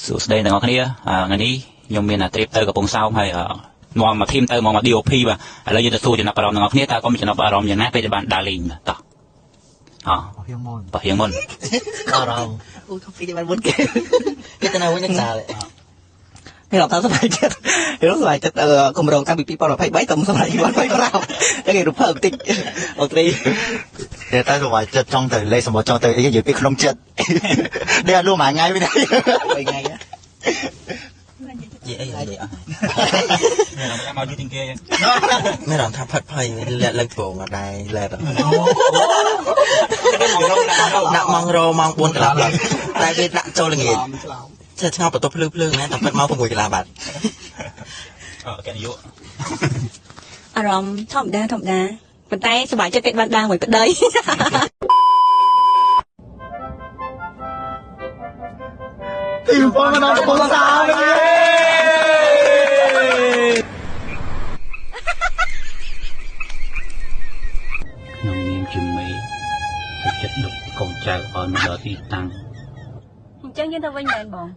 សួស្តីទាំងអស់គ្នាថ្ងៃនេះខ្ញុំមានអាត្រៀបទៅកំពង់សោមហើយមកមកធីមទៅមក DOP បាទឥឡូវយើងទៅសួរចំណាប់អារម្មណ៍ទាំងអស់គ្នាតើក៏មានចំណាប់អារម្មណ៍យ៉ាងណាពេលដែលបានដើរលេងតោះបោះរៀងមុនអារម្មណ៍អូខពីបានមុនគេទៅនៅវិញនឹងសានេះเราทำสบายចិត្តเราสบายចិត្តគម្រោងតាំងពី2023ទៅសบาย2025តែគេរំភើបបន្តិចអូត្រីតែសบายចិត្តចង់ទៅលេងសម្បត្តិចង់ទៅអីនិយាយពីក្នុងចិត្តនេះអត់លក់មួយថ្ងៃវិញ3ថ្ងៃនិយាយអីនិយាយអស់មានមកយូរជាងគេមានអារម្មណ៍ថាផិតភ័យលាក់លើព្រមអត់ដែរលែតដាក់ម៉ោងរម៉ោង4កន្លះព្រឹកតែគេដាក់ចូលល្ងាចឆ្ងល់បន្ទប់ភ្លឺមែនតែពិតមក6កន្លះបាត់កែយុអារម្មណ៍ធម្មតាប៉ុន្តែសប្បាយចិត្តពេលបានដើរមួយប្តីទីបងមកដល់កំពង់សោមខ្ញុំនាមជាមេសុចិត្តដឹកកូនចៅឲ្យមកដល់ទីតាំងអញ្ចឹងយើងទៅវិញមែនបង